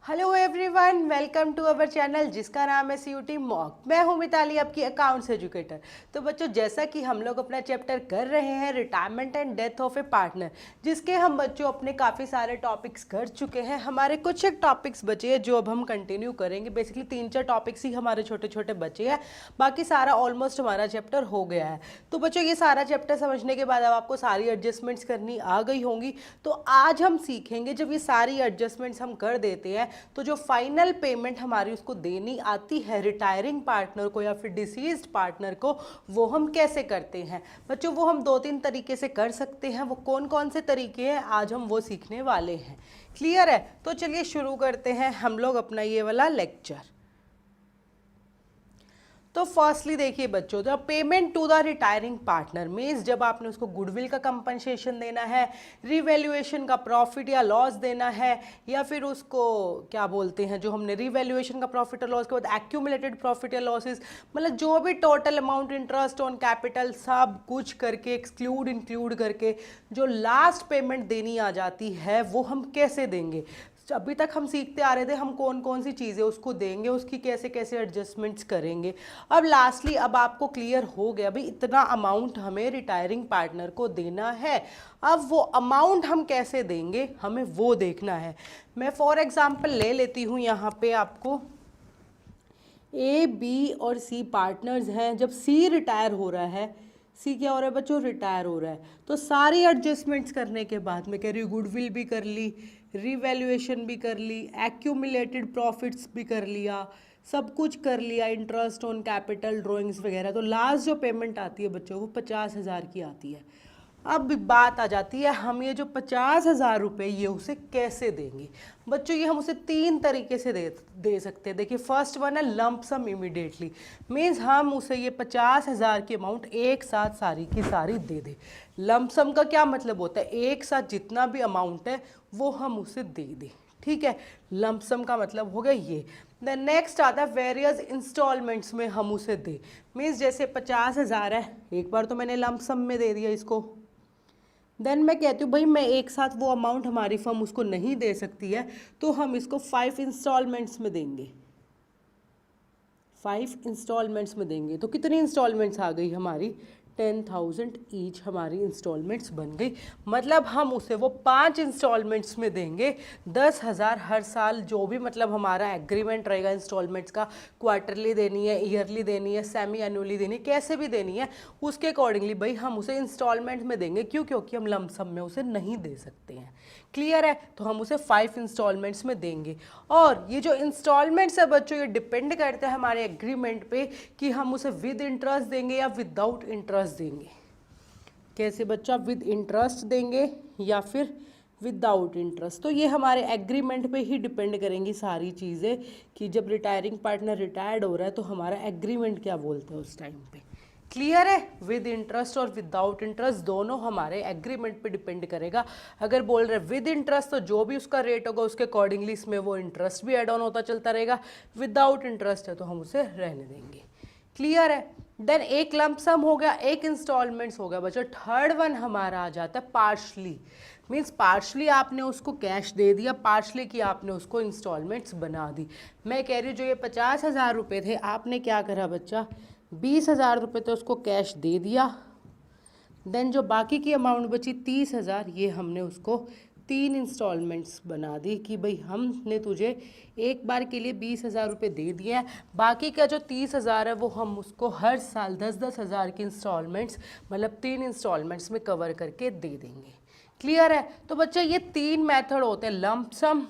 Hello everyone, welcome to our channel जिसका नाम है सीयूटी मॉक। मैं हूं मिताली, आपकी अकाउंट्स एजुकेटर। तो बच्चों, जैसा कि हम लोग अपना चैप्टर कर रहे हैं retirement and death of A partner, जिसके हम बच्चों अपने काफ़ी सारे टॉपिक्स कर चुके हैं। हमारे कुछ एक टॉपिक्स बचे हैं जो अब हम कंटिन्यू करेंगे। बेसिकली 3-4 टॉपिक्स ही हमारे छोटे छोटे बचे हैं, बाकी सारा ऑलमोस्ट हमारा चैप्टर हो गया है। तो बच्चों, ये सारा चैप्टर समझने के बाद अब आपको सारी एडजस्टमेंट्स करनी आ गई होंगी। तो आज हम सीखेंगे, जब ये सारी एडजस्टमेंट्स हम कर देते हैं तो जो फाइनल पेमेंट हमारी उसको देनी आती है रिटायरिंग पार्टनर को या फिर डिसीज्ड पार्टनर को, वो हम कैसे करते हैं। बच्चों, वो हम 2-3 तरीके से कर सकते हैं। वो कौन कौन से तरीके हैं आज हम वो सीखने वाले हैं। क्लियर है? तो चलिए शुरू करते हैं हम लोग अपना ये वाला लेक्चर। तो फर्स्टली देखिए बच्चों, the payment to the retiring partner means जब आपने उसको गुडविल का कंपनसेशन देना है, रिवैल्यूएशन का प्रॉफिट या लॉस देना है, या फिर उसको क्या बोलते हैं, जो हमने रिवैल्यूएशन का प्रॉफिट और लॉस के बाद एक्यूमुलेटेड प्रॉफिट या लॉसेस, मतलब जो भी total amount interest on capital सब कुछ करके इंक्लूड करके जो लास्ट पेमेंट देनी आ जाती है, वो हम कैसे देंगे। अभी तक हम सीखते आ रहे थे हम कौन कौन सी चीज़ें उसको देंगे, उसकी कैसे कैसे एडजस्टमेंट्स करेंगे। अब लास्टली अब आपको क्लियर हो गया भाई इतना अमाउंट हमें रिटायरिंग पार्टनर को देना है। अब वो अमाउंट हम कैसे देंगे हमें वो देखना है। मैं फॉर एग्जांपल ले लेती हूँ यहाँ पे आपको ए, बी और सी पार्टनर्स हैं। जब सी रिटायर हो रहा है, सी क्या हो रहा है बच्चों, रिटायर हो रहा है, तो सारी एडजस्टमेंट्स करने के बाद मैं कह रही हूँ गुडविल भी कर ली, रिवैल्यूएशन भी कर ली, एक्यूमुलेटेड प्रॉफिट्स भी कर लिया, सब कुछ कर लिया, इंटरेस्ट ऑन कैपिटल, ड्रॉइंग्स वगैरह, तो लास्ट जो पेमेंट आती है बच्चों वो 50,000 की आती है। अब बात आ जाती है हम ये जो 50,000 रुपये ये उसे कैसे देंगे। बच्चों, ये हम उसे 3 तरीके से दे सकते हैं। देखिए, फर्स्ट वन है लंप सम इमीडिएटली, मीन्स हम उसे ये 50,000 की अमाउंट एक साथ सारी की सारी दे दें। लंप सम का क्या मतलब होता है, एक साथ जितना भी अमाउंट है वो हम उसे दे दें। ठीक है, लंप सम का मतलब हो गया ये। द नेक्स्ट आता है वेरियस इंस्टॉलमेंट्स में हम उसे दें, मीन्स जैसे 50,000 है, एक बार तो मैंने लंप सम में दे दिया इसको। देन मैं कहती हूँ भाई मैं एक साथ वो अमाउंट हमारी फर्म उसको नहीं दे सकती है, तो हम इसको 5 इंस्टॉलमेंट्स में देंगे। 5 इंस्टॉलमेंट्स में देंगे तो कितनी इंस्टॉलमेंट्स आ गई हमारी, 10,000 ईच हमारी इंस्टॉलमेंट्स बन गई। मतलब हम उसे वो 5 इंस्टॉलमेंट्स में देंगे, 10,000 हर साल, जो भी मतलब हमारा एग्रीमेंट रहेगा इंस्टॉलमेंट्स का, क्वार्टरली देनी है, ईयरली देनी है, सेमी एनुअली देनी है, कैसे भी देनी है, उसके अकॉर्डिंगली भाई हम उसे इंस्टॉलमेंट में देंगे। क्यों? क्योंकि हम लंप सम में उसे नहीं दे सकते हैं। क्लियर है? तो हम उसे 5 इंस्टॉलमेंट्स में देंगे। और ये जो इंस्टॉलमेंट्स है बच्चों, ये डिपेंड करते हैं हमारे एग्रीमेंट पे कि हम उसे विद इंटरेस्ट देंगे या विदाउट इंटरेस्ट देंगे। कैसे बच्चा, विद इंटरेस्ट देंगे या फिर विदाउट इंटरेस्ट। तो ये हमारे एग्रीमेंट पे ही डिपेंड करेंगी सारी चीज़ें कि जब रिटायरिंग पार्टनर रिटायर्ड हो रहा है तो हमारा एग्रीमेंट क्या बोलता है उस टाइम पे। क्लियर है? विद इंटरेस्ट और विदाउट इंटरेस्ट दोनों हमारे एग्रीमेंट पे डिपेंड करेगा। अगर बोल रहे विद इंटरेस्ट तो जो भी उसका रेट होगा उसके अकॉर्डिंगली इसमें वो इंटरेस्ट भी एड ऑन होता चलता रहेगा। विदाउट इंटरेस्ट है तो हम उसे रहने देंगे। क्लियर है? देन एक लंप सम हो गया, एक इंस्टॉलमेंट्स हो गया बच्चों। थर्ड वन हमारा आ जाता है पार्शली, मीन्स पार्शली आपने उसको कैश दे दिया, पार्शली की आपने उसको इंस्टॉलमेंट्स बना दी। मैं कह रही हूँ जो ये 50,000 रुपये थे, आपने क्या करा बच्चा, 20,000 रुपये तो उसको कैश दे दिया। देन जो बाकी की अमाउंट बची 30,000, ये हमने उसको 3 इंस्टॉलमेंट्स बना दी कि भाई हमने तुझे एक बार के लिए 20,000 रुपये दे दिया है, बाकी का जो 30,000 है वो हम उसको हर साल 10-10 हज़ार की इंस्टॉलमेंट्स, मतलब 3 इंस्टॉलमेंट्स में कवर करके दे देंगे। क्लियर है? तो बच्चा ये 3 मेथड होते हैं, लंप सम,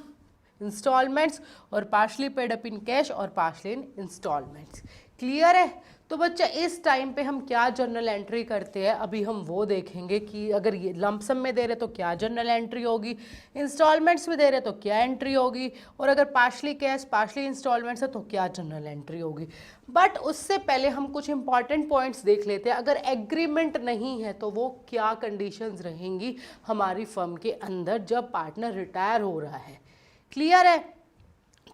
इंस्टॉलमेंट्स और partially paid up in cash और पार्शली इन इंस्टॉलमेंट्स। क्लियर है? तो बच्चा इस टाइम पे हम क्या जर्नल एंट्री करते हैं अभी हम वो देखेंगे कि अगर ये लंप सम में दे रहे तो क्या जर्नल एंट्री होगी, इंस्टॉलमेंट्स में दे रहे तो क्या एंट्री होगी, और अगर पार्शली कैश पार्शली इंस्टॉलमेंट्स है तो क्या जर्नल एंट्री होगी। बट उससे पहले हम कुछ इंपॉर्टेंट पॉइंट्स देख लेते हैं। अगर एग्रीमेंट नहीं है तो वो क्या कंडीशंस रहेंगी हमारी फर्म के अंदर जब पार्टनर रिटायर हो रहा है। क्लियर है?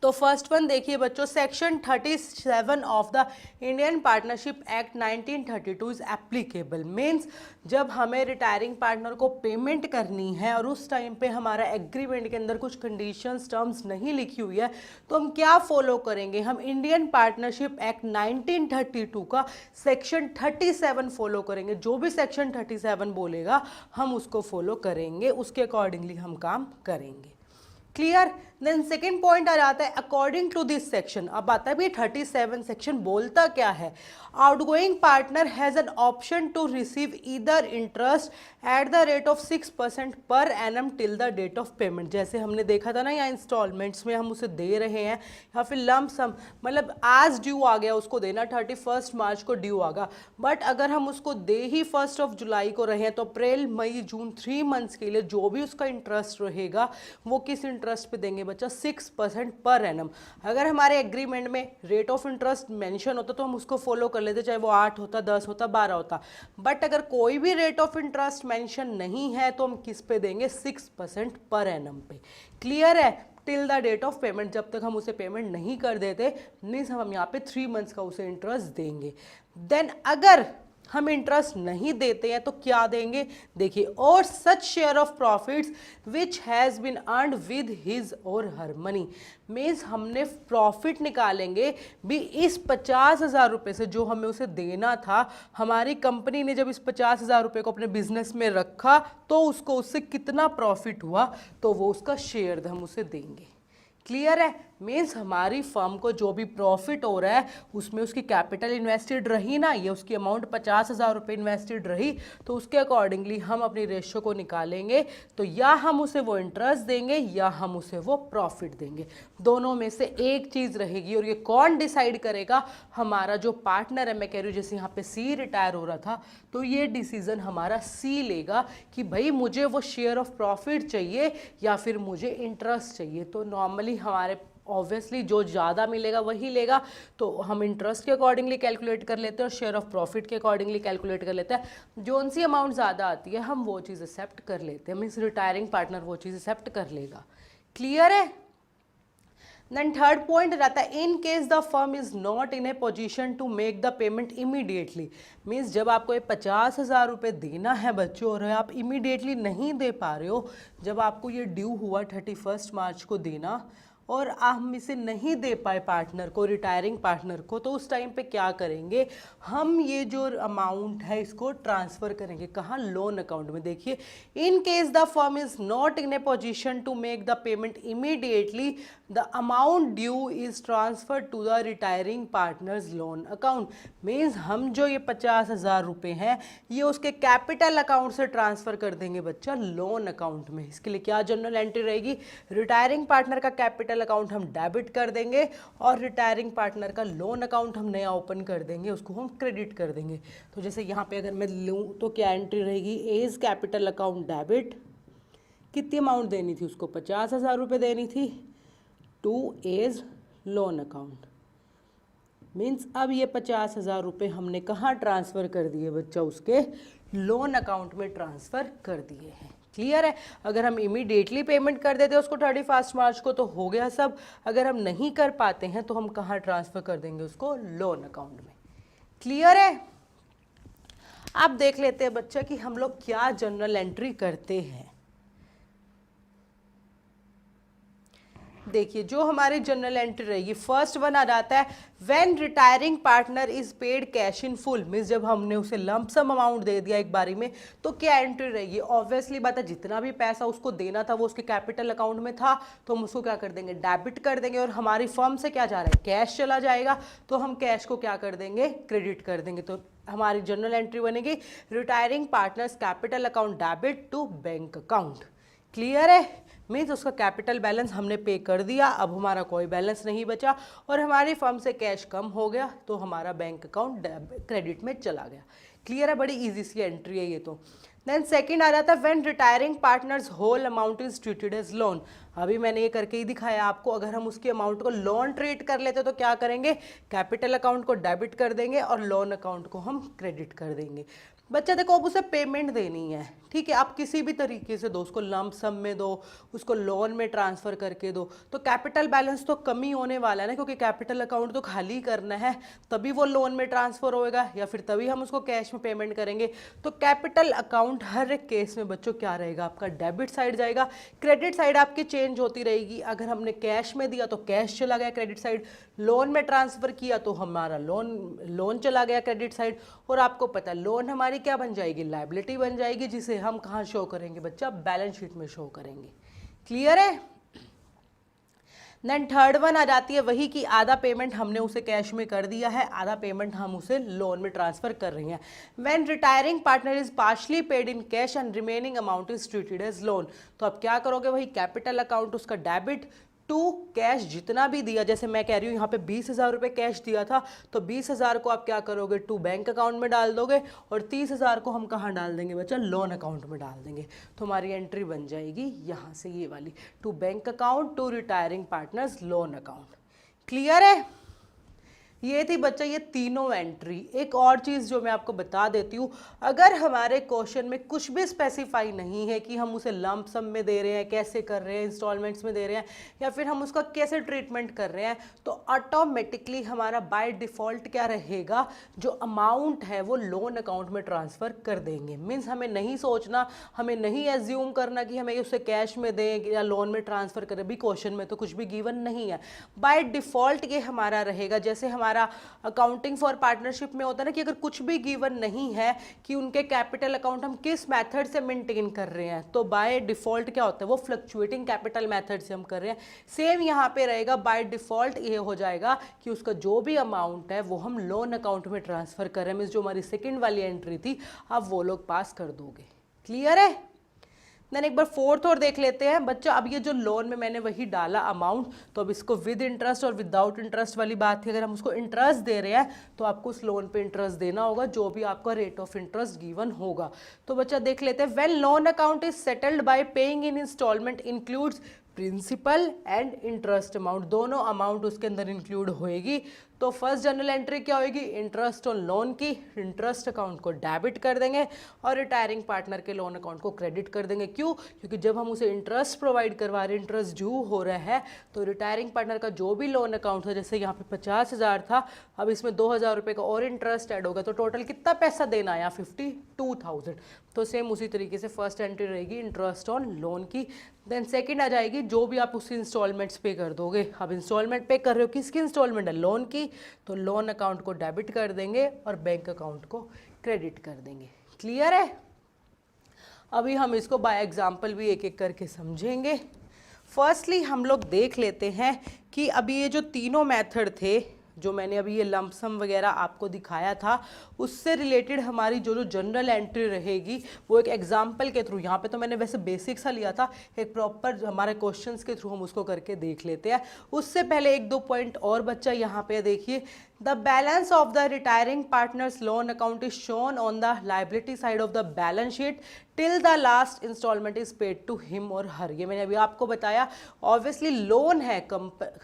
तो फर्स्ट वन देखिए बच्चों, section 37 of the Indian partnership act 1932 is applicable. Means जब हमें रिटायरिंग पार्टनर को पेमेंट करनी है और उस टाइम पे हमारा एग्रीमेंट के अंदर कुछ कंडीशंस टर्म्स नहीं लिखी हुई है, तो हम क्या फॉलो करेंगे? हम इंडियन पार्टनरशिप एक्ट 1932 का सेक्शन 37 फॉलो करेंगे। जो भी सेक्शन 37 बोलेगा हम उसको फॉलो करेंगे, उसके अकॉर्डिंगली हम काम करेंगे। क्लियर? देन सेकेंड पॉइंट आ जाता है अकॉर्डिंग टू दिस सेक्शन। अब आता है भी 37 सेक्शन बोलता क्या है? Outgoing partner has an option to receive either interest at the rate of 6% per annum till the date of payment. जैसे हमने देखा था ना, या इंस्टॉलमेंट्स में हम उसे दे रहे हैं, या फिर लम्प सम, मतलब आज ड्यू आ गया उसको देना, 31 मार्च को ड्यू आ गया, बट अगर हम उसको दे ही 1 जुलाई को रहे हैं, तो अप्रैल मई जून 3 मंथ्स के लिए जो भी उसका इंटरेस्ट रहेगा वो किस इंटरेस्ट पे देंगे बच्चा? 6% पर एनम। अगर हमारे एग्रीमेंट में रेट ऑफ इंटरेस्ट मेंशन होता तो हम उसको फॉलो कर लेते, चाहे वो 8 होता, 10 होता, 12 होता। बट अगर कोई भी रेट ऑफ इंटरेस्ट मेंशन नहीं है तो हम किस पे देंगे? 6% पर एनम पे। क्लियर है? Till the date of payment, जब तक हम उसे पेमेंट नहीं कर देते, मीन्स हम यहाँ पे 3 मंथ्स का उसे इंटरेस्ट देंगे। देन अगर हम इंटरेस्ट नहीं देते हैं तो क्या देंगे? देखिए, और such share of profits which has been earned with his or her money. Means हमने प्रॉफिट निकालेंगे भी इस 50,000 रुपये से जो हमें उसे देना था। हमारी कंपनी ने जब इस 50,000 रुपये को अपने बिजनेस में रखा तो उसको उससे कितना प्रॉफिट हुआ, तो वो उसका शेयर हम उसे देंगे। क्लियर है? मीन्स हमारी फर्म को जो भी प्रॉफिट हो रहा है उसमें उसकी कैपिटल इन्वेस्टेड रही ना, ये उसकी अमाउंट 50,000 रुपये इन्वेस्टेड रही, तो उसके अकॉर्डिंगली हम अपनी रेशियो को निकालेंगे। तो या हम उसे वो इंटरेस्ट देंगे या हम उसे वो प्रॉफिट देंगे, दोनों में से एक चीज़ रहेगी। और ये कौन डिसाइड करेगा? हमारा जो पार्टनर है। मैं कह रही हूँ जैसे यहाँ पे सी रिटायर हो रहा था, तो ये डिसीजन हमारा सी लेगा कि भाई मुझे वो शेयर ऑफ प्रॉफिट चाहिए या फिर मुझे इंटरेस्ट चाहिए। तो नॉर्मली हमारे ऑब्वियसली जो ज़्यादा मिलेगा वही लेगा, तो हम इंटरेस्ट के अकॉर्डिंगली कैलकुलेट कर लेते हैं और शेयर ऑफ प्रॉफिट के अकॉर्डिंगली कैलकुलेट कर लेते हैं। जो सी अमाउंट ज़्यादा आती है हम वो चीज़ एक्सेप्ट कर लेते हैं, मीन्स रिटायरिंग पार्टनर वो चीज़ एक्सेप्ट कर लेगा। क्लियर है? देन थर्ड पॉइंट रहता है in case the firm is not in a position to make the payment immediately. Means जब आपको ये 50,000 रुपये देना है बच्चों और आप इमीडिएटली नहीं दे पा रहे हो, जब आपको ये ड्यू हुआ 31 मार्च को देना और हम इसे नहीं दे पाए पार्टनर को, रिटायरिंग पार्टनर को, तो उस टाइम पे क्या करेंगे? हम ये जो अमाउंट है इसको ट्रांसफ़र करेंगे। कहाँ? लोन अकाउंट में। देखिए, in case the firm is not in a position to make the payment immediately the amount due is transfer to the retiring partners loan account. Means हम जो ये 50,000 रुपये हैं ये उसके कैपिटल अकाउंट से ट्रांसफ़र कर देंगे बच्चा लोन अकाउंट में। इसके लिए क्या जनरल एंट्री रहेगी? रिटायरिंग पार्टनर का कैपिटल अकाउंट हम डेबिट कर देंगे और रिटायरिंग पार्टनर का लोन अकाउंट हम नया ओपन कर देंगे, उसको हम क्रेडिट कर देंगे। तो जैसे यहाँ पे अगर मैं लूँ तो क्या एंट्री रहेगी? एज कैपिटल अकाउंट डेबिट, कितनी अमाउंट देनी थी उसको? 50,000 रुपये देनी थी, to as loan account. Means अब ये 50,000 रुपये हमने कहाँ ट्रांसफ़र कर दिए बच्चा? उसके लोन अकाउंट में ट्रांसफ़र कर दिए हैं। क्लियर है? अगर हम इमीडिएटली पेमेंट कर देते हैं उसको 31 मार्च को तो हो गया सब। अगर हम नहीं कर पाते हैं तो हम कहाँ ट्रांसफ़र कर देंगे उसको? लोन अकाउंट में। क्लियर है? अब देख लेते हैं बच्चा कि हम लोग क्या जनरल एंट्री करते हैं। देखिए, जो हमारी जनरल एंट्री रहेगी, फर्स्ट वन आ जाता है when retiring partner is paid cash in full. Means जब हमने उसे लंप सम अमाउंट दे दिया एक बारी में, तो क्या एंट्री रहेगी? ऑब्वियसली बात है, जितना भी पैसा उसको देना था वो उसके कैपिटल अकाउंट में था, तो हम उसको क्या कर देंगे? डेबिट कर देंगे। और हमारी फर्म से क्या जा रहा है? कैश चला जाएगा, तो हम कैश को क्या कर देंगे? क्रेडिट कर देंगे। तो हमारी जनरल एंट्री बनेगी retiring partners capital account debit to bank account. Clear है? मीन्स उसका कैपिटल बैलेंस हमने पे कर दिया, अब हमारा कोई बैलेंस नहीं बचा और हमारी फर्म से कैश कम हो गया, तो हमारा बैंक अकाउंट क्रेडिट में चला गया। क्लियर है? बड़ी इजी सी एंट्री है ये तो। देन सेकंड आ जाता है when retiring partners whole amount is treated as loan. अभी मैंने ये करके ही दिखाया आपको। अगर हम उसकी अमाउंट को लोन ट्रीट कर लेते तो क्या करेंगे? कैपिटल अकाउंट को डेबिट कर देंगे और लोन अकाउंट को हम क्रेडिट कर देंगे। बच्चा देखो अब उसे पेमेंट देनी है, ठीक है, आप किसी भी तरीके से दो, उसको लंप सम में दो, उसको लोन में ट्रांसफर करके दो, तो कैपिटल बैलेंस तो कमी होने वाला है ना, क्योंकि कैपिटल अकाउंट तो खाली करना है, तभी वो लोन में ट्रांसफर होएगा या फिर तभी हम उसको कैश में पेमेंट करेंगे। तो कैपिटल अकाउंट हर एक केस में बच्चों क्या रहेगा, आपका डेबिट साइड जाएगा, क्रेडिट साइड आपकी चेंज होती रहेगी। अगर हमने कैश में दिया तो कैश चला गया क्रेडिट साइड, लोन में ट्रांसफर किया तो हमारा लोन चला गया क्रेडिट साइड। और आपको पता है लोन हमारी क्या बन जाएगी, लायबिलिटी बन जाएगी, जिसे हम कहाँ शो करेंगे बच्चा, बैलेंस शीट में शो करेंगे। क्लियर है। देन थर्ड वन आ जाती है वही कि आधा पेमेंट हमने उसे कैश में कर दिया है, आधा पेमेंट हम उसे लोन में ट्रांसफर कर रही हैं। When retiring partner is partly paid in cash and remaining amount is treated as loan, तो आप क्या करोगे, वही कैपिटल अकाउंट उसका डेबिट टू कैश, जितना भी दिया, जैसे मैं कह रही हूँ यहाँ पे 20,000 रुपये कैश दिया था, तो 20,000 को आप क्या करोगे, टू बैंक अकाउंट में डाल दोगे, और 30,000 को हम कहाँ डाल देंगे बच्चा, लोन अकाउंट में डाल देंगे। तो हमारी एंट्री बन जाएगी यहाँ से ये वाली, to bank account to retiring partners loan account. Clear है। ये थी बच्चा ये तीनों एंट्री। एक और चीज़ जो मैं आपको बता देती हूँ, अगर हमारे क्वेश्चन में कुछ भी स्पेसिफाई नहीं है कि हम उसे लंप सम में दे रहे हैं, कैसे कर रहे हैं, इंस्टॉलमेंट्स में दे रहे हैं, या फिर हम उसका कैसे ट्रीटमेंट कर रहे हैं, तो ऑटोमेटिकली हमारा बाय डिफ़ॉल्ट क्या रहेगा, जो अमाउंट है वो लोन अकाउंट में ट्रांसफ़र कर देंगे। मीन्स हमें नहीं सोचना, हमें नहीं एज्यूम करना कि हमें उसे कैश में दें या लोन में ट्रांसफ़र करें, भी क्वेश्चन में तो कुछ भी गिवन नहीं है। बाय डिफ़ॉल्ट ये हमारा रहेगा, जैसे हमारा अकाउंटिंग फॉर पार्टनरशिप में होता है ना कि अगर कुछ भी गिवन नहीं है कि उनके कैपिटल अकाउंट हम किस मेथड से मेंटेन कर रहे हैं, तो बाय डिफॉल्ट क्या होता है, वो फ्लक्चुएटिंग कैपिटल मेथड से हम कर रहे हैं। सेम यहाँ पे रहेगा, बाय डिफॉल्ट ये हो जाएगा कि उसका जो भी अमाउंट है वो हम लोन अकाउंट में ट्रांसफर कर रहे हैं। मीन्स जो हमारी सेकेंड वाली एंट्री थी आप वो लोग पास कर दोगे। क्लियर है। देन एक बार फोर्थ और देख लेते हैं बच्चा। अब ये जो लोन में मैंने वही डाला अमाउंट, तो अब इसको विद इंटरेस्ट और विदाउट इंटरेस्ट वाली बात थी। अगर हम उसको इंटरेस्ट दे रहे हैं तो आपको उस लोन पे इंटरेस्ट देना होगा, जो भी आपका रेट ऑफ इंटरेस्ट गिवन होगा। तो बच्चा देख लेते हैं, when loan account is settled by paying in instalment includes principal and interest amount, दोनों अमाउंट उसके अंदर इंक्लूड होएगी। तो फर्स्ट जनरल एंट्री क्या होगी, इंटरेस्ट ऑन लोन की, इंटरेस्ट अकाउंट को डेबिट कर देंगे और रिटायरिंग पार्टनर के लोन अकाउंट को क्रेडिट कर देंगे। क्यों, क्योंकि जब हम उसे इंटरेस्ट प्रोवाइड करवा रहे हैं, इंटरेस्ट ड्यू हो रहा है, तो रिटायरिंग पार्टनर का जो भी लोन अकाउंट था, जैसे यहाँ पे 50,000 था, अब इसमें 2,000 रुपये का और इंटरेस्ट ऐड होगा, तो टोटल कितना पैसा देना आया, 52,000। तो सेम उसी तरीके से फर्स्ट एंट्री रहेगी इंटरेस्ट ऑन लोन की। देन सेकंड आ जाएगी जो भी आप उसकी इंस्टॉलमेंट्स पे कर दोगे। अब इंस्टॉलमेंट पे कर रहे हो, किसकी इंस्टॉलमेंट है, लोन की, तो लोन अकाउंट को डेबिट कर देंगे और बैंक अकाउंट को क्रेडिट कर देंगे। क्लियर है। अभी हम इसको बाय एग्जाम्पल भी एक एक करके समझेंगे। फर्स्टली हम लोग देख लेते हैं कि अभी ये जो तीनों मेथड थे, जो मैंने अभी ये लमसम वगैरह आपको दिखाया था, उससे रिलेटेड हमारी जो जनरल एंट्री रहेगी वो एक एग्जाम्पल के थ्रू, यहाँ पे तो मैंने वैसे बेसिक सा लिया था, एक प्रॉपर हमारे क्वेश्चंस के थ्रू हम उसको करके देख लेते हैं। उससे पहले एक दो पॉइंट और बच्चा यहाँ पे देखिए, the balance of the retiring partners loan account is shown on the liability side of the balance sheet till the last instalment is paid to him or her. ये मैंने अभी आपको बताया, ऑब्वियसली लोन है,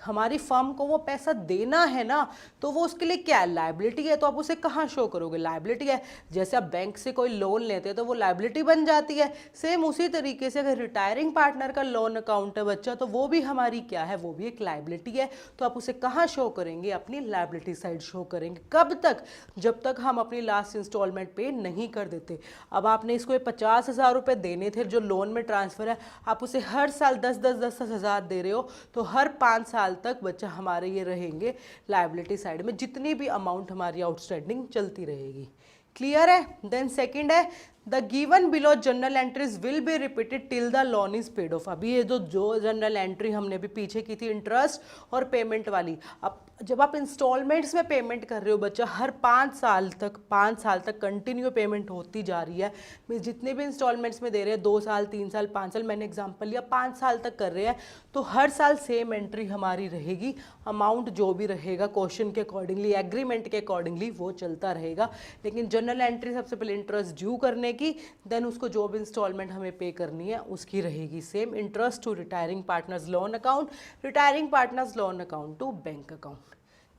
हमारी फर्म को वो पैसा देना है ना, तो वो उसके लिए क्या है, लाइबिलिटी है, तो आप उसे कहाँ शो करोगे, लाइबिलिटी है। जैसे आप बैंक से कोई लोन लेते हैं तो वो लाइबिलिटी बन जाती है, सेम उसी तरीके से अगर रिटायरिंग पार्टनर का लोन अकाउंट है बच्चा, तो वो भी हमारी क्या है, वो भी एक लाइबिलिटी है। तो आप उसे कहाँ शो करेंगे, अपनी लाइबिलिटी साइड शो करेंगे। कब तक, जब तक हम अपनी लास्ट इंस्टॉलमेंट पे नहीं कर देते। अब आपने इसको 50,000 रुपये देने थे जो लोन में ट्रांसफर है, आप उसे हर साल 10,000 दे रहे हो, तो हर 5 साल तक बच्चा हमारे ये रहेंगे लाइबिलिटी साइड में, जितनी भी अमाउंट हमारी आउटस्टैंडिंग चलती रहेगी। क्लियर है। देन सेकंड है, the given below general entries will be repeated till the loan is paid of. अभी ये जो जनरल एंट्री हमने भी पीछे की थी इंटरेस्ट और पेमेंट वाली, अब जब आप इंस्टॉलमेंट्स में पेमेंट कर रहे हो बच्चा, हर 5 साल तक कंटिन्यू पेमेंट होती जा रही है। मीन्स जितने भी इंस्टॉलमेंट्स में दे रहे हैं, 2 साल 3 साल 5 साल, मैंने एग्जांपल लिया 5 साल तक कर रहे हैं, तो हर साल सेम एंट्री हमारी रहेगी। अमाउंट जो भी रहेगा क्वेश्चन के अकॉर्डिंगली, एग्रीमेंट के अकॉर्डिंगली वो चलता रहेगा। लेकिन जनरल एंट्री सबसे पहले इंटरेस्ट ड्यू करने की, देन उसको जो भी इंस्टॉलमेंट हमें पे करनी है उसकी रहेगी same. Interest to retiring partners loan account, retiring partners loan account to bank account.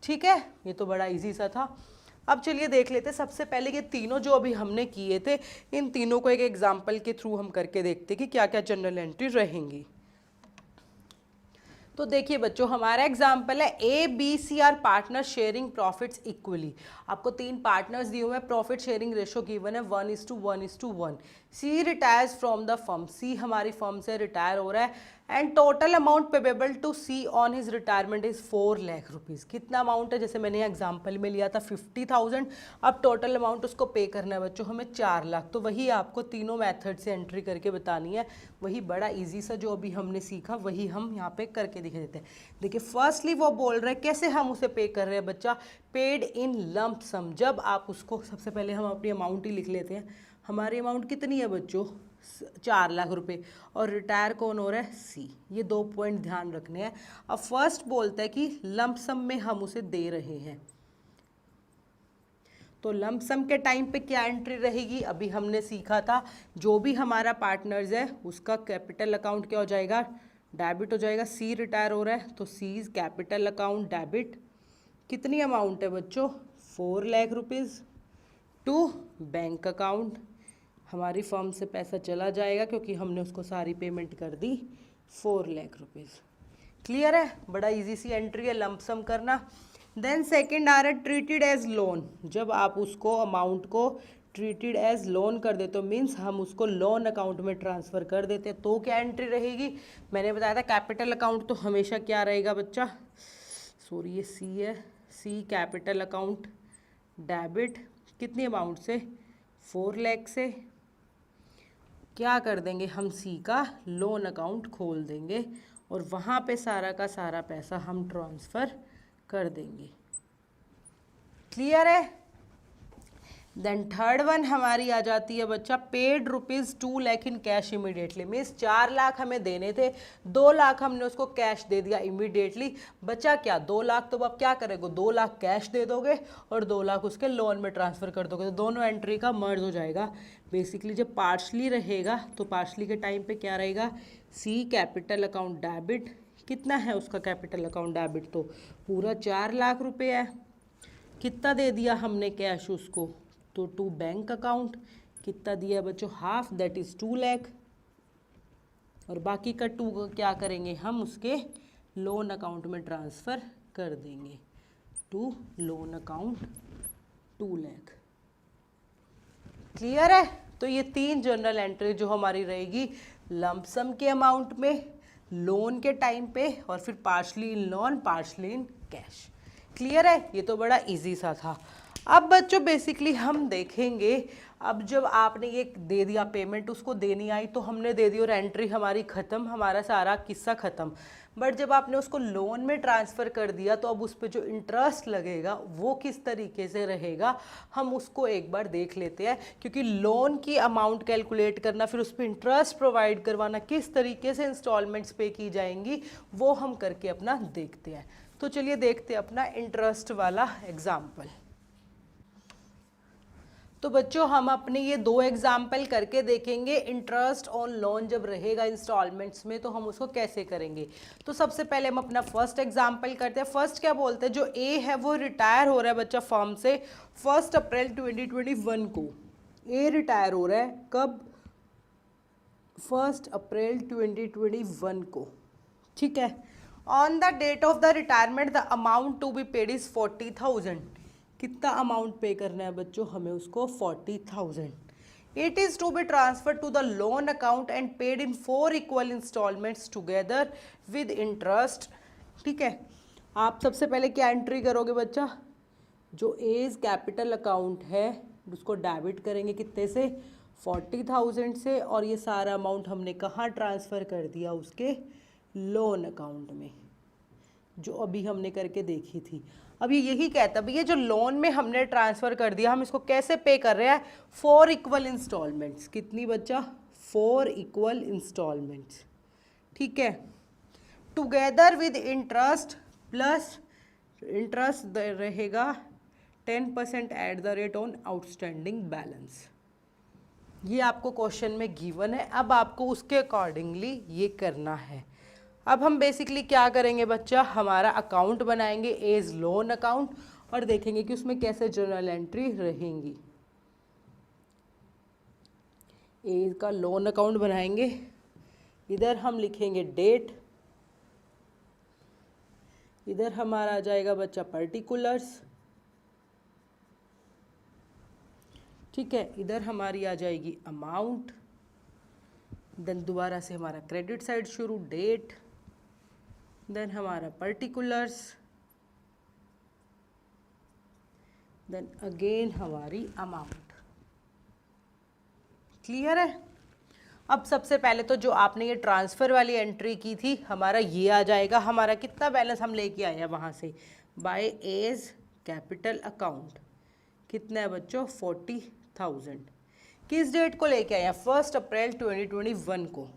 ठीक है, ये तो बड़ा इजी सा था। अब चलिए देख लेते हैं सबसे पहले ये तीनों जो अभी हमने किए थे, इन तीनों को एक एग्जाम्पल के थ्रू हम करके देखते कि क्या क्या जनरल एंट्री रहेंगी। तो देखिए बच्चों, हमारा एग्जाम्पल है A B C are partner sharing profits equally. आपको 3 पार्टनर्स दिए हुए हैं, प्रॉफिट शेयरिंग रेशो गिवन है 1:1:1। C retires from the firm, C हमारी फर्म से रिटायर हो रहा है and total amount payable to C on his retirement is 4 lakh rupees. कितना अमाउंट है, जैसे मैंने एग्जाम्पल में लिया था 50,000, अब टोटल अमाउंट उसको पे करना है बच्चों हमें 4 लाख। तो वही आपको तीनों मेथड से एंट्री करके बतानी है, वही बड़ा इजी सा जो अभी हमने सीखा वही हम यहाँ पे करके दिखा देते हैं। देखिए फर्स्टली वो बोल रहे हैं कैसे हम उसे पे कर रहे हैं बच्चा, पेड इन लंप सम। जब आप उसको, सबसे पहले हम अपनी अमाउंट ही लिख लेते हैं, हमारी अमाउंट कितनी है बच्चों 4 लाख रुपए, और रिटायर कौन हो रहा है सी। ये 2 पॉइंट ध्यान रखने हैं। अब फर्स्ट बोलता है कि लंप सम में हम उसे दे रहे हैं, तो लंप सम के टाइम पे क्या एंट्री रहेगी, अभी हमने सीखा था जो भी हमारा पार्टनर्स है उसका कैपिटल अकाउंट क्या हो जाएगा, डेबिट हो जाएगा। सी रिटायर हो रहा है तो सीज कैपिटल अकाउंट डेबिट। कितनी अमाउंट है बच्चों 4 lakh rupees to bank account. हमारी फर्म से पैसा चला जाएगा क्योंकि हमने उसको सारी पेमेंट कर दी 4 लाख रुपीज़। क्लियर है, बड़ा इजी सी एंट्री है लंप सम करना। देन सेकंड आ रहा है ट्रीटेड एज लोन। जब आप उसको अमाउंट को ट्रीटेड एज लोन कर देते हो, मीन्स हम उसको लोन अकाउंट में ट्रांसफ़र कर देते हैं, तो क्या एंट्री रहेगी। मैंने बताया था कैपिटल अकाउंट तो हमेशा क्या रहेगा बच्चा, सॉरी ये सी है, सी कैपिटल अकाउंट डेबिट। कितनी अमाउंट से 4 लाख से क्या कर देंगे हम सी का लोन अकाउंट खोल देंगे और वहाँ पे सारा का सारा पैसा हम ट्रांसफ़र कर देंगे। क्लियर है। देन थर्ड वन हमारी आ जाती है बच्चा paid ₹2 lakh in cash immediately. Means 4 lakh हमें देने थे, 2 लाख हमने उसको कैश दे दिया इमीडिएटली। बचा क्या 2 लाख, तो अब क्या करेंगे 2 लाख कैश दे दोगे और 2 लाख उसके लोन में ट्रांसफ़र कर दोगे, तो दोनों एंट्री का मर्ज हो जाएगा। बेसिकली जब पार्शली रहेगा तो पार्शली के टाइम पे क्या रहेगा, सी कैपिटल अकाउंट डेबिट। कितना है उसका कैपिटल अकाउंट डेबिट, तो पूरा 4 लाख रुपए है। कितना दे दिया हमने कैश उसको, तो टू बैंक अकाउंट। कितना दिया बच्चों हाफ, दैट इज़ 2 लाख, और बाकी का 2 क्या करेंगे हम उसके लोन अकाउंट में ट्रांसफ़र कर देंगे to loan account 2 lakh. Clear है। तो ये 3 जनरल एंट्री जो हमारी रहेगी लंप सम के अमाउंट में, लोन के टाइम पे, और फिर partially in loan partially in cash. Clear है, ये तो बड़ा इजी सा था। अब बच्चों बेसिकली हम देखेंगे, अब जब आपने ये दे दिया पेमेंट उसको देनी आई तो हमने दे दी और एंट्री हमारी ख़त्म, हमारा सारा किस्सा ख़त्म। बट जब आपने उसको लोन में ट्रांसफ़र कर दिया तो अब उस पर जो इंटरेस्ट लगेगा वो किस तरीके से रहेगा हम उसको एक बार देख लेते हैं, क्योंकि लोन की अमाउंट कैलकुलेट करना फिर उस पर इंटरेस्ट प्रोवाइड करवाना, किस तरीके से इंस्टॉलमेंट्स पे की जाएंगी वो हम करके अपना देखते हैं। तो चलिए देखते हैं अपना इंटरेस्ट वाला एग्जाम्पल। तो बच्चों हम अपने ये 2 एग्जाम्पल करके देखेंगे। इंटरेस्ट ऑन लोन जब रहेगा इंस्टॉलमेंट्स में तो हम उसको कैसे करेंगे। तो सबसे पहले हम अपना फर्स्ट एग्जाम्पल करते हैं। फर्स्ट क्या बोलते हैं, जो ए है वो रिटायर हो रहा है बच्चा फर्म से 1 अप्रैल 2021 को। ए रिटायर हो रहा है कब, 1 अप्रैल 2021 को, ठीक है। On the date of the retirement the amount to be paid is 40,000। कितना अमाउंट पे करना है बच्चों हमें उसको 40,000। It is to be transfer to the loan account and paid in 4 equal installments together with interest. ठीक है, आप सबसे पहले क्या एंट्री करोगे बच्चा, जो एज कैपिटल अकाउंट है उसको डेबिट करेंगे कितने से 40,000 से, और ये सारा अमाउंट हमने कहाँ ट्रांसफ़र कर दिया उसके लोन अकाउंट में, जो अभी हमने करके देखी थी। अब ये यही कहता है भैया जो लोन में हमने ट्रांसफ़र कर दिया हम इसको कैसे पे कर रहे हैं 4 इक्वल इंस्टॉलमेंट्स। कितनी बच्चा 4 इक्वल इंस्टॉलमेंट्स, ठीक है, together with interest, plus interest रहेगा 10% eight the rate on outstanding balance. ये आपको क्वेश्चन में गिवन है, अब आपको उसके अकॉर्डिंगली ये करना है। अब हम बेसिकली क्या करेंगे बच्चा, हमारा अकाउंट बनाएंगे एज लोन अकाउंट, और देखेंगे कि उसमें कैसे जर्नल एंट्री रहेंगी। ए का लोन अकाउंट बनाएंगे, इधर हम लिखेंगे डेट, इधर हमारा आ जाएगा बच्चा पर्टिकुलर्स, ठीक है, इधर हमारी आ जाएगी अमाउंट, देन दोबारा से हमारा क्रेडिट साइड शुरू, डेट, देन हमारा पर्टिकुलर्स, देन अगेन हमारी अमाउंट। क्लियर है? अब सबसे पहले तो जो आपने ये ट्रांसफ़र वाली एंट्री की थी, हमारा ये आ जाएगा, हमारा कितना बैलेंस हम लेके आए हैं वहाँ से, बाय एज कैपिटल अकाउंट, कितना है बच्चों, 40,000। किस डेट को लेके आए हैं, 1 अप्रैल 2021 को,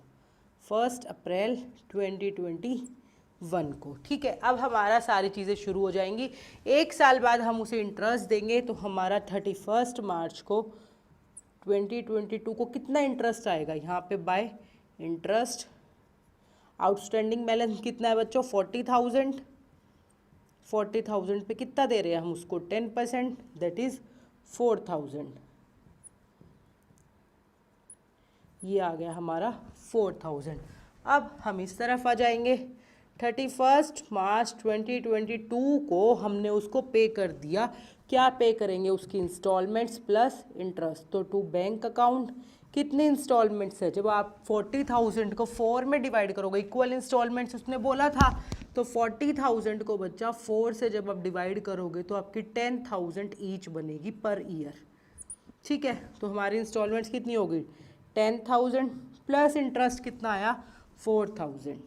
1 अप्रैल 2021 को, ठीक है। अब हमारा सारी चीज़ें शुरू हो जाएंगी। एक साल बाद हम उसे इंटरेस्ट देंगे, तो हमारा 31 मार्च को 2022 को कितना इंटरेस्ट आएगा, यहाँ पे बाय इंटरेस्ट आउटस्टैंडिंग बैलेंस कितना है बच्चों, 40,000। 40,000 पे कितना दे रहे हैं हम उसको, 10%, दैट इज़ 4,000। ये आ गया हमारा 4,000। अब हम इस तरफ आ जाएंगे, 31 मार्च 2022 को हमने उसको पे कर दिया। क्या पे करेंगे, उसकी इंस्टॉलमेंट्स प्लस इंटरेस्ट, तो टू बैंक अकाउंट कितने इंस्टॉलमेंट्स है, जब आप 40,000 को 4 में डिवाइड करोगे, इक्वल इंस्टॉलमेंट्स उसने बोला था, तो 40,000 को बच्चा 4 से जब आप डिवाइड करोगे तो आपकी 10,000 ईच बनेगी पर ईयर, ठीक है। तो हमारी इंस्टॉलमेंट्स कितनी होगी, 10,000 प्लस इंटरेस्ट कितना आया, 4,000।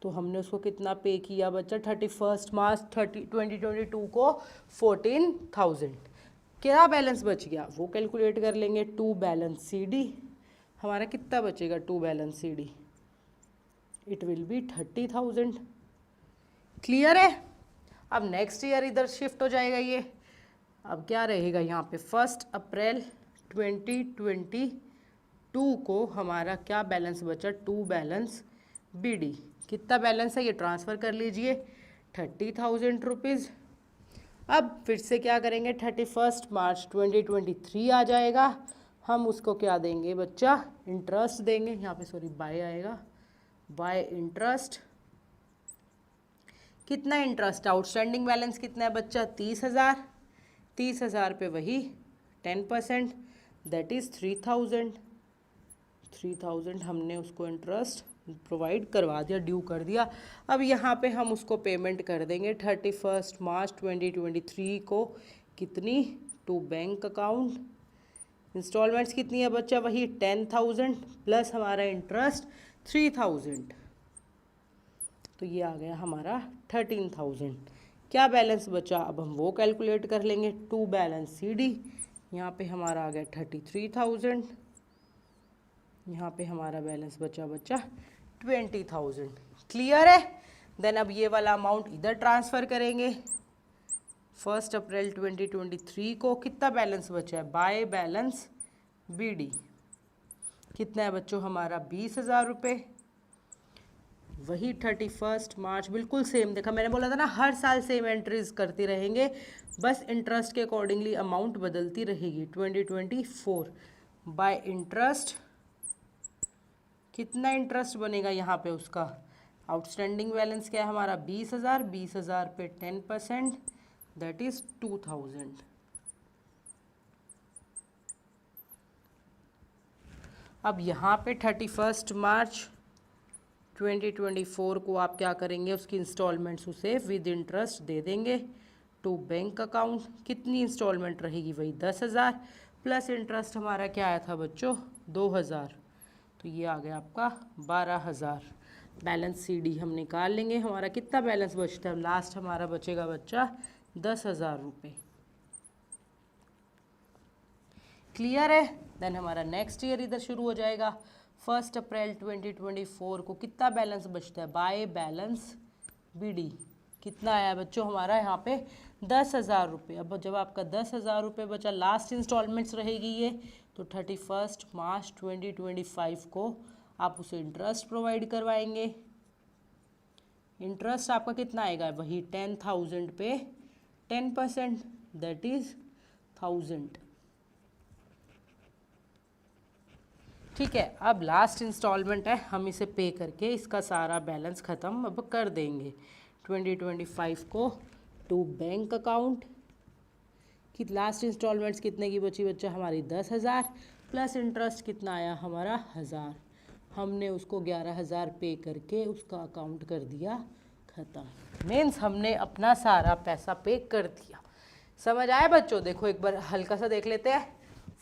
तो हमने उसको कितना पे किया बच्चा, 31 मार्च 2022 को 14,000। क्या बैलेंस बच गया वो कैलकुलेट कर लेंगे, टू बैलेंस सी डी, हमारा कितना बचेगा to balance C D, it will be 30,000। Clear है? अब नेक्स्ट ईयर इधर शिफ्ट हो जाएगा ये, अब क्या रहेगा यहाँ पे, 1 अप्रैल 2022 को हमारा क्या बैलेंस बचा, टू बैलेंस बी डी, कितना बैलेंस है ये ट्रांसफ़र कर लीजिए, 30,000 रुपीज़। अब फिर से क्या करेंगे, 31 मार्च 2023 आ जाएगा, हम उसको क्या देंगे बच्चा, इंटरेस्ट देंगे, यहाँ पे सॉरी बाय आएगा, बाय इंटरेस्ट। कितना इंटरेस्ट, आउटस्टैंडिंग बैलेंस कितना है बच्चा, 30,000, 30,000 पे वही 10%, दैट इज़ 3,000। 3,000 हमने उसको इंटरेस्ट प्रोवाइड करवा दिया, ड्यू कर दिया। अब यहाँ पे हम उसको पेमेंट कर देंगे 31 मार्च 2023 को, कितनी, टू बैंक अकाउंट। इंस्टॉलमेंट्स कितनी है बच्चा, वही 10,000 प्लस हमारा इंटरेस्ट 3,000, तो ये आ गया हमारा 13,000। क्या बैलेंस बचा, अब हम वो कैलकुलेट कर लेंगे, टू बैलेंस सी डी, यहाँ पे हमारा आ गया 33,000, यहाँ पे हमारा बैलेंस बचा 20,000। क्लियर है? देन अब ये वाला अमाउंट इधर ट्रांसफ़र करेंगे, 1 अप्रैल 2023 को कितना बैलेंस बचा है, बाय बैलेंस बी डी, कितना है बच्चों हमारा 20,000 रुपये, वही 31 मार्च, बिल्कुल सेम, देखा मैंने बोला था ना हर साल सेम एंट्रीज करते रहेंगे, बस इंटरेस्ट के अकॉर्डिंगली अमाउंट बदलती रहेगी। 2024 बाय इंटरेस्ट, कितना इंटरेस्ट बनेगा यहाँ पे, उसका आउटस्टैंडिंग बैलेंस क्या है हमारा, 20,000, 20,000 पे 10%, दैट इज़ 2,000। अब यहाँ पे 31 मार्च 2024 को आप क्या करेंगे, उसकी इंस्टॉलमेंट्स उसे विद इंटरेस्ट दे देंगे टू बैंक अकाउंट। कितनी इंस्टॉलमेंट रहेगी, वही 10,000 प्लस इंटरेस्ट हमारा क्या आया था बच्चों, 2,000, तो ये आ गया आपका 12,000। बैलेंस सी डी हम निकाल लेंगे, हमारा कितना बैलेंस बचता है, लास्ट हमारा बचेगा बच्चा 10,000 रुपये। क्लियर है? देन हमारा नेक्स्ट ईयर इधर शुरू हो जाएगा, 1 अप्रैल 2024 को कितना बैलेंस बचता है, बाय बैलेंस बी डी, कितना आया बच्चों हमारा यहाँ पे 10,000 रुपये। अब जब आपका 10,000 रुपये बचा, लास्ट इंस्टॉलमेंट्स रहेगी ये, तो 31 मार्च 2025 को आप उसे इंटरेस्ट प्रोवाइड करवाएंगे। इंटरेस्ट आपका कितना आएगा, वही 10,000 पे 10%, दैट इज 1000। ठीक है, अब लास्ट इंस्टॉलमेंट है, हम इसे पे करके इसका सारा बैलेंस ख़त्म अब कर देंगे। 2025 को टू बैंक अकाउंट कि लास्ट इंस्टॉलमेंट्स कितने की बची बच्चा हमारी 10,000 प्लस इंटरेस्ट कितना आया हमारा 1000। हमने उसको 11,000 पे करके उसका अकाउंट कर दिया ख़त्म। मीन्स हमने अपना सारा पैसा पे कर दिया। समझ आया बच्चों? देखो एक बार हल्का सा देख लेते हैं।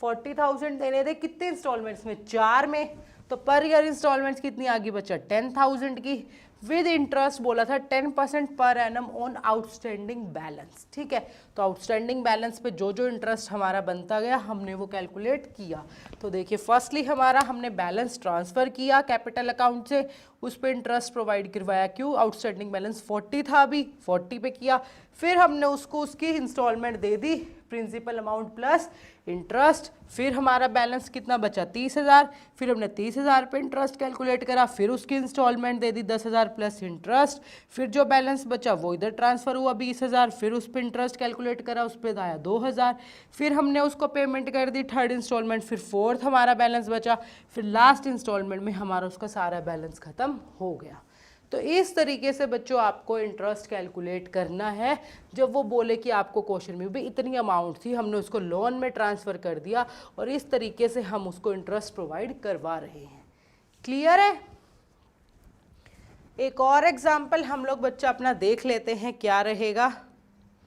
40,000 देने थे कितने इंस्टॉलमेंट्स में? 4 में। तो पर ईयर इंस्टॉलमेंट्स कितनी आ गई बच्चा? 10,000 की। विद इंटरेस्ट बोला था 10% per annum on outstanding balance. ठीक है, तो आउटस्टैंडिंग बैलेंस पे जो जो इंटरेस्ट हमारा बनता गया हमने वो कैलकुलेट किया। तो देखिए फर्स्टली हमारा हमने बैलेंस ट्रांसफ़र किया कैपिटल अकाउंट से, उस पर इंटरेस्ट प्रोवाइड करवाया। क्यों? आउटस्टैंडिंग बैलेंस 40 था, अभी 40 पे किया। फिर हमने उसको उसकी इंस्टॉलमेंट दे दी, प्रिंसिपल अमाउंट प्लस इंटरेस्ट। फिर हमारा बैलेंस कितना बचा? 30,000। फिर हमने 30,000 पे इंटरेस्ट कैलकुलेट करा, फिर उसकी इंस्टॉलमेंट दे दी 10,000 प्लस इंटरेस्ट। फिर जो बैलेंस बचा वो इधर ट्रांसफ़र हुआ 20,000, फिर उस पर इंटरेस्ट कैलकुलेट करा, उस पर आया 2,000। फिर हमने उसको पेमेंट कर दी थर्ड इंस्टॉलमेंट, फिर फोर्थ हमारा बैलेंस बचा, फिर लास्ट इंस्टॉलमेंट में हमारा उसका सारा बैलेंस ख़त्म हो गया। तो इस तरीके से बच्चों आपको इंटरेस्ट कैलकुलेट करना है। जब वो बोले कि आपको क्वेश्चन में भी इतनी अमाउंट थी, हमने उसको लोन में ट्रांसफ़र कर दिया और इस तरीके से हम उसको इंटरेस्ट प्रोवाइड करवा रहे हैं। क्लियर है? एक और एग्जाम्पल हम लोग बच्चा अपना देख लेते हैं क्या रहेगा।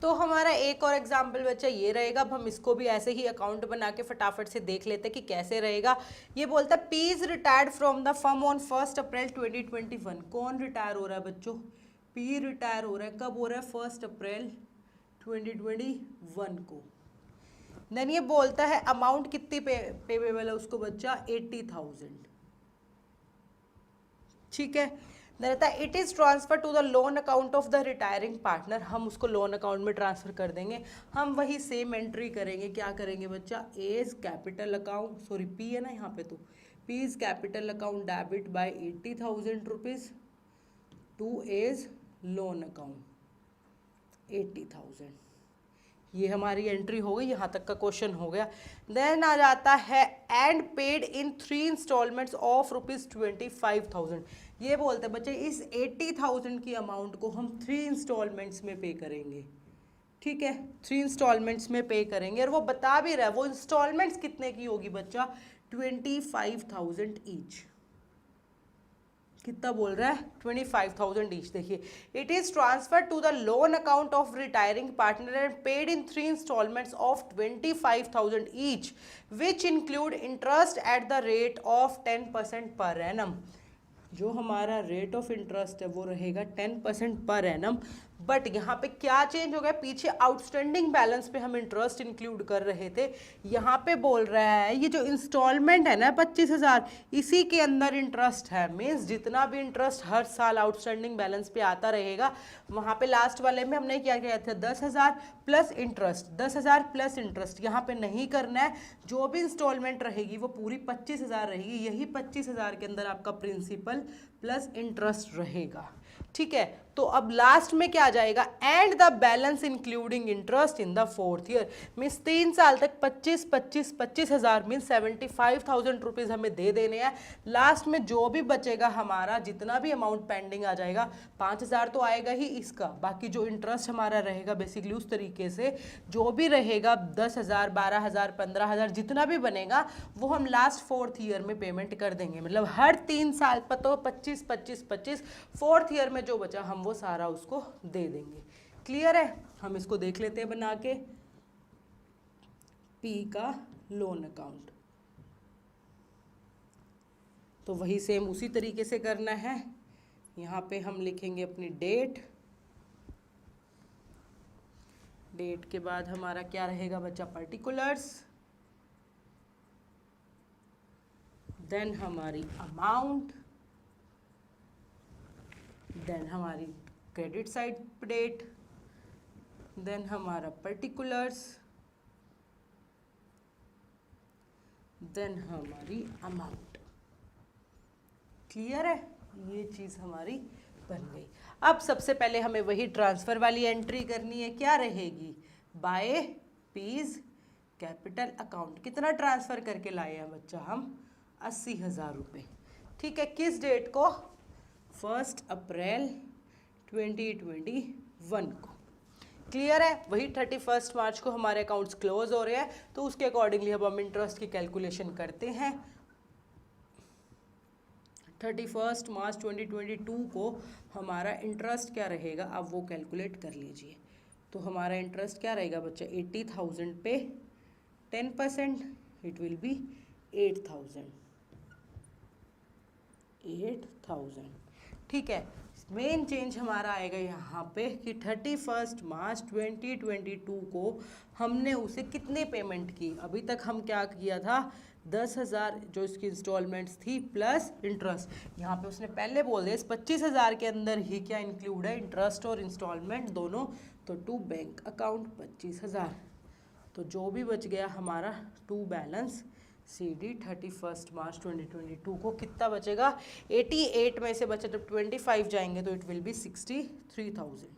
तो हमारा एक और एग्जाम्पल बच्चा ये रहेगा। अब हम इसको भी ऐसे ही अकाउंट बना के फटाफट से देख लेते हैं कि कैसे रहेगा। ये बोलता है P is retired from the firm on 1 अप्रैल 2021। कौन रिटायर हो रहा है बच्चों? पी रिटायर हो रहा है। कब हो रहा है? 1 अप्रैल 2021 को। देन ये बोलता है अमाउंट कितनी पेबल है उसको बच्चा? 80,000। ठीक है, रहता है it is transfer to the loan account of the retiring partner. हम उसको लोन अकाउंट में ट्रांसफ़र कर देंगे। हम वही सेम एंट्री करेंगे। क्या करेंगे बच्चा? As capital account, sorry P है ना यहाँ पे, तो P is capital account debit by 80,000 rupees to as loan account 80,000। ये हमारी एंट्री हो गई, यहाँ तक का क्वेश्चन हो गया। देन आ जाता है and paid in 3 installments of ₹25,000। ये बोलते हैं बच्चे इस 80,000 की अमाउंट को हम 3 इंस्टॉलमेंट्स में पे करेंगे। ठीक है, 3 इंस्टॉलमेंट्स में पे करेंगे और वो बता भी रहा है वो इंस्टॉलमेंट्स कितने की होगी बच्चा? 25,000 ईच। कितना बोल रहा है? 25,000 ईच। देखिए it is transfer to the loan account of retiring partner and paid in 3 installments of 25,000 each which include interest at the rate of 10% per annum. जो हमारा रेट ऑफ इंटरेस्ट है वो रहेगा 10% पर एनम। बट यहाँ पे क्या change हो गया? पीछे आउटस्टैंडिंग बैलेंस पे हम इंटरेस्ट इंक्लूड कर रहे थे, यहाँ पे बोल रहा है ये जो इंस्टॉलमेंट है ना 25,000, इसी के अंदर इंटरेस्ट है। मीन्स जितना भी इंटरेस्ट हर साल आउटस्टैंडिंग बैलेंस पे आता रहेगा, वहाँ पे लास्ट वाले में हमने क्या किया था? 10,000 प्लस इंटरेस्ट, 10,000 प्लस इंटरेस्ट यहाँ पे नहीं करना है। जो भी इंस्टॉलमेंट रहेगी वो पूरी 25,000 रहेगी। यही 25,000 के अंदर आपका प्रिंसिपल प्लस इंटरेस्ट रहेगा। ठीक है, तो अब लास्ट में क्या आ जाएगा? And the balance including interest in the 4th year. Means 3 साल तक 25,000 मीन्स 75,000 रुपीज़ हमें दे देने हैं। लास्ट में जो भी बचेगा हमारा, जितना भी अमाउंट पेंडिंग आ जाएगा, 5,000 तो आएगा ही इसका, बाकी जो इंटरेस्ट हमारा रहेगा बेसिकली उस तरीके से जो भी रहेगा 10,000, 12,000, 15,000 जितना भी बनेगा वो हम लास्ट 4th ईयर में पेमेंट कर देंगे। मतलब हर 3 साल पर तो 25, 25, 25, 4th ईयर में जो बचा हम वो सारा उसको दे देंगे। क्लियर है? हम इसको देख लेते हैं बना के। पी का लोन अकाउंट, तो वही सेम उसी तरीके से करना है। यहाँ पे हम लिखेंगे अपनी डेट। डेट के बाद हमारा क्या रहेगा बच्चा? पर्टिकुलर्स। देन हमारी अमाउंट, देन हमारी क्रेडिट साइड डेट, देन हमारा पर्टिकुलर्स, देन हमारी अमाउंट। क्लियर है? ये चीज़ हमारी बन गई। अब सबसे पहले हमें वही ट्रांसफ़र वाली एंट्री करनी है, क्या रहेगी, बाय पीज कैपिटल अकाउंट। कितना ट्रांसफ़र करके लाए हैं बच्चा हम, 80,000 रुपये। ठीक है, किस डेट को, 1 अप्रैल 2021 को। क्लियर है, वही 31 मार्च को हमारे अकाउंट्स क्लोज हो रहे हैं, तो उसके अकॉर्डिंगली अब हम इंटरेस्ट की कैलकुलेशन करते हैं। 31 मार्च 2022 को हमारा इंटरेस्ट क्या रहेगा, अब वो कैलकुलेट कर लीजिए। तो हमारा इंटरेस्ट क्या रहेगा बच्चा, 80,000 पे 10%, इट विल बी 8,000। ठीक है, मेन चेंज हमारा आएगा यहाँ पे कि 31 मार्च 2022 को हमने उसे कितने पेमेंट की। अभी तक हम क्या किया था, 10,000 जो इसकी इंस्टॉलमेंट्स थी प्लस इंटरेस्ट। यहाँ पे उसने पहले बोल दिया इस 25,000 के अंदर ही क्या इंक्लूड है, इंटरेस्ट और इंस्टॉलमेंट दोनों। तो टू बैंक अकाउंट 25,000, तो जो भी बच गया हमारा टू बैलेंस CD 31 मार्च 2022 को कितना बचेगा, 88 में से बचा जब 25 जाएंगे तो इट विल बी 63,000।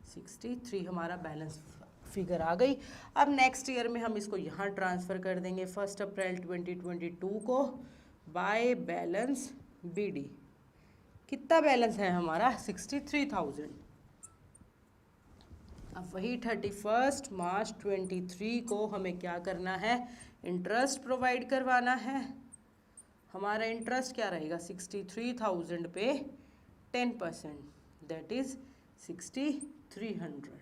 63 हमारा बैलेंस फिगर आ गई। अब नेक्स्ट ईयर में हम इसको यहाँ ट्रांसफ़र कर देंगे 1 अप्रैल 2022 को बाय बैलेंस BD। कितना बैलेंस है हमारा, 63,000। अब वही 31 मार्च 23 को हमें क्या करना है, इंटरेस्ट प्रोवाइड करवाना है। हमारा इंटरेस्ट क्या रहेगा, 63,000 पे 10%, दैट इज़ 6,300।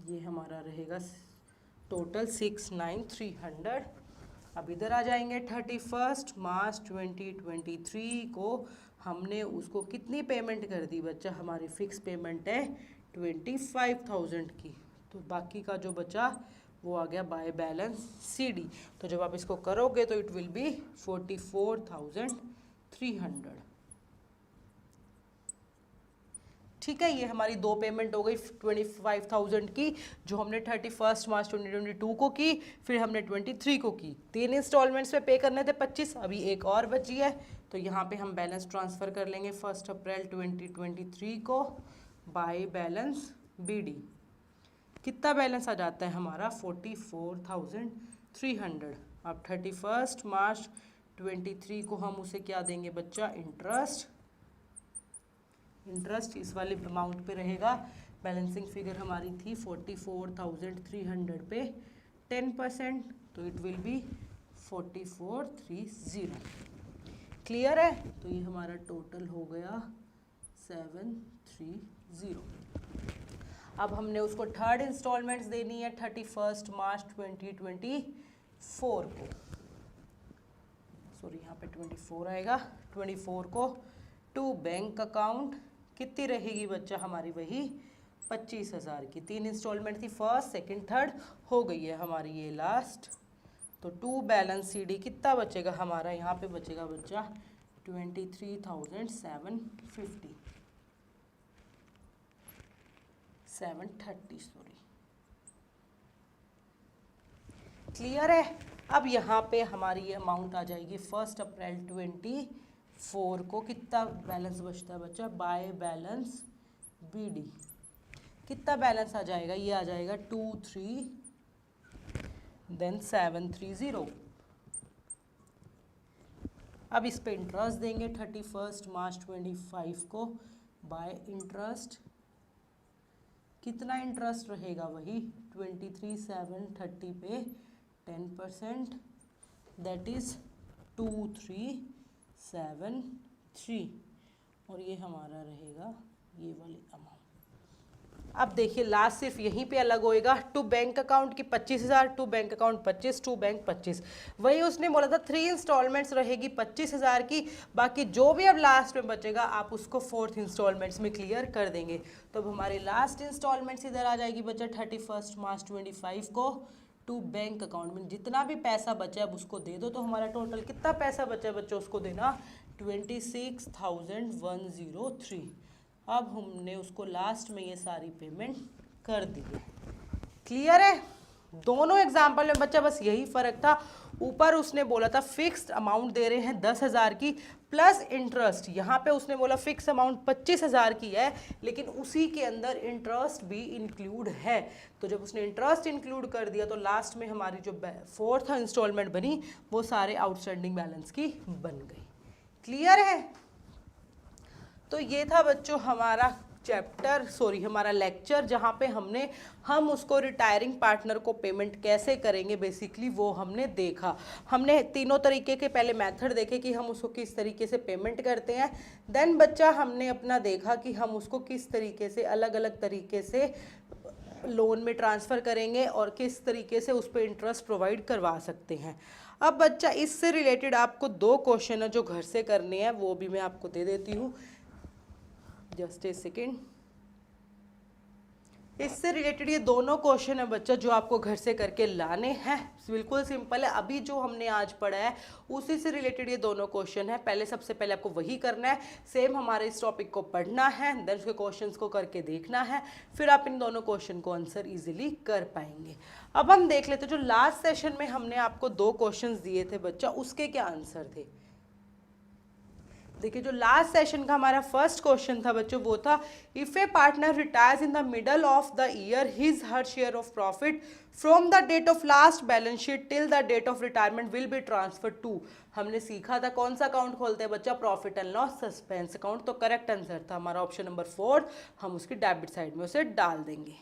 ये हमारा रहेगा टोटल 69,300। अब इधर आ जाएंगे 31 मार्च 2023 को हमने उसको कितनी पेमेंट कर दी बच्चा, हमारी फिक्स पेमेंट है 25,000 की। तो बाकी का जो बचा वो आ गया बाय बैलेंस CD। तो जब आप इसको करोगे तो इट विल बी 44,300। ठीक है, ये हमारी दो पेमेंट हो गई 25,000 की, जो हमने 31 मार्च 2022 को की, फिर हमने 23 को की। 3 इंस्टॉलमेंट्स में पे करने थे 25, अभी एक और बची है। तो यहाँ पे हम बैलेंस ट्रांसफ़र कर लेंगे 1 अप्रैल 2023 को बाय बैलेंस BD। कितना बैलेंस आ जाता है हमारा, 44,300। अब 31 मार्च 23 को हम उसे क्या देंगे बच्चा, इंटरेस्ट। इंटरेस्ट इस वाले अमाउंट पे रहेगा। बैलेंसिंग फिगर हमारी थी 44,300 पे 10%, तो इट विल बी 4430। क्लियर है, तो ये हमारा टोटल हो गया 730। अब हमने उसको थर्ड इंस्टॉलमेंट्स देनी है 31 मार्च 2024 को, सॉरी यहाँ पे 24 आएगा, 24 को टू बैंक अकाउंट। कितनी रहेगी बच्चा हमारी, वही 25,000 की। 3 इंस्टॉलमेंट थी, फर्स्ट सेकंड थर्ड, हो गई है हमारी ये लास्ट। तो टू बैलेंस CD कितना बचेगा हमारा, यहाँ पे बचेगा बच्चा 23,750, 730 सॉरी। क्लियर है, अब यहाँ पे हमारी ये अमाउंट आ जाएगी 1 अप्रैल 24 को कितना बैलेंस बचता है बच्चा, बाय बैलेंस BD। कितना बैलेंस आ जाएगा, ये आ जाएगा 23 देन 730। अब इस पे इंटरेस्ट देंगे 31 मार्च 25 को बाय इंटरेस्ट। कितना इंटरेस्ट रहेगा, वही 23,730 पे 10%, दैट इज़ 2373। और ये हमारा रहेगा ये वाली अमाउंट। अब देखिए लास्ट सिर्फ यहीं पे अलग होएगा, टू बैंक अकाउंट की 25,000, to bank account 25, to bank 25। वही उसने बोला था 3 इंस्टॉलमेंट्स रहेगी 25,000 की, बाकी जो भी अब लास्ट में बचेगा आप उसको 4th इंस्टॉलमेंट्स में क्लियर कर देंगे। तो अब हमारी लास्ट इंस्टॉलमेंट्स इधर आ जाएगी बच्चा 31 मार्च 25 को टू बैंक अकाउंट में। जितना भी पैसा बचा है अब उसको दे दो। तो हमारा टोटल कितना पैसा बचा है बच्चा, उसको देना 26,103। अब हमने उसको लास्ट में ये सारी पेमेंट कर दी है। क्लियर है, दोनों एग्जाम्पल में बच्चा बस यही फ़र्क था, ऊपर उसने बोला था फिक्स्ड अमाउंट दे रहे हैं 10,000 की प्लस इंटरेस्ट, यहाँ पे उसने बोला फिक्स अमाउंट 25,000 की है, लेकिन उसी के अंदर इंटरेस्ट भी इंक्लूड है। तो जब उसने इंटरेस्ट इंक्लूड कर दिया तो लास्ट में हमारी जो फोर्थ इंस्टॉलमेंट बनी वो सारे आउटस्टैंडिंग बैलेंस की बन गई। क्लियर है? तो ये था बच्चों हमारा हमारा लेक्चर, जहाँ पे हम उसको रिटायरिंग पार्टनर को पेमेंट कैसे करेंगे बेसिकली वो हमने देखा। हमने तीनों तरीके के पहले मेथड देखे कि हम उसको किस तरीके से पेमेंट करते हैं, देन बच्चा हमने अपना देखा कि हम उसको किस तरीके से अलग अलग तरीके से लोन में ट्रांसफ़र करेंगे और किस तरीके से उस पर इंटरेस्ट प्रोवाइड करवा सकते हैं। अब बच्चा इससे रिलेटेड आपको 2 क्वेश्चन है जो घर से करने हैं, वो भी मैं आपको दे देती हूँ, जस्ट ए सेकेंड। इससे रिलेटेड ये दोनों क्वेश्चन है बच्चा जो आपको घर से करके लाने हैं, बिल्कुल सिंपल है। अभी जो हमने आज पढ़ा है उसी से रिलेटेड ये दोनों क्वेश्चन है। सबसे पहले आपको वही करना है, सेम हमारे इस टॉपिक को पढ़ना है, देन उसके क्वेश्चंस को करके देखना है, फिर आप इन दोनों क्वेश्चन को आंसर इजीली कर पाएंगे। अब हम देख लेते जो लास्ट सेशन में हमने आपको 2 क्वेश्चन दिए थे बच्चा, उसके क्या आंसर थे। देखिए जो लास्ट सेशन का हमारा फर्स्ट क्वेश्चन था बच्चों वो था if a partner retires in the middle of the year his her share of profit from the date of last balance sheet till the date of retirement will be transfer to. हमने सीखा था कौन सा account खोलते हैं बच्चा, profit and loss suspense account. तो correct answer था हमारा ऑप्शन नंबर 4, हम उसकी डेबिट साइड में उसे डाल देंगे।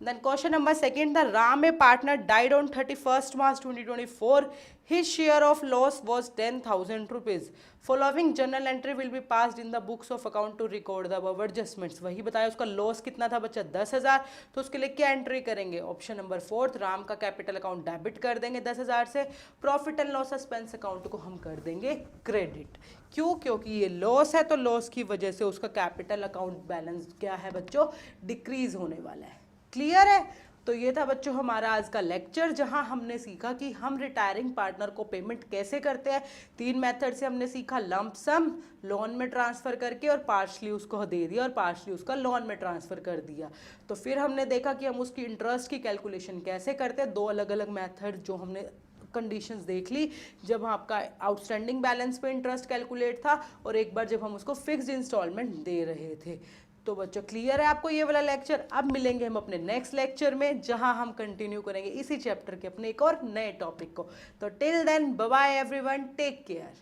Then question number 2, the Ram, a partner, died on 31st March 2024. His share of loss was 10,000 rupees. Following journal entry will be passed in the books of account to record the above adjustments. वही बताया उसका loss कितना था बच्चा 10,000, तो उसके लिए क्या एंट्री करेंगे, ऑप्शन नंबर 4 राम का कैपिटल अकाउंट डेबिट कर देंगे 10,000 से, profit and loss suspense account को हम कर देंगे क्रेडिट। क्यों? क्योंकि ये लॉस है तो लॉस की वजह से उसका कैपिटल अकाउंट बैलेंस क्या है बच्चों, डिक्रीज होने वाला है। क्लियर है? तो ये था बच्चों हमारा आज का लेक्चर जहां हमने सीखा कि हम रिटायरिंग पार्टनर को पेमेंट कैसे करते हैं। 3 मेथड से हमने सीखा, लंप सम, लोन में ट्रांसफ़र करके, और पार्शली उसको दे दिया और पार्शली उसका लोन में ट्रांसफ़र कर दिया। तो फिर हमने देखा कि हम उसकी इंटरेस्ट की कैलकुलेशन कैसे करते हैं। 2 अलग अलग मेथड जो हमने कंडीशंस देख ली, जब आपका आउटस्टैंडिंग बैलेंस पे इंटरेस्ट कैलकुलेट था और एक बार जब हम उसको फिक्स्ड इंस्टॉलमेंट दे रहे थे। तो बच्चों क्लियर है आपको ये वाला लेक्चर। अब मिलेंगे हम अपने नेक्स्ट लेक्चर में जहां हम कंटिन्यू करेंगे इसी चैप्टर के अपने एक और नए टॉपिक को। तो till then bye bye everyone, take care.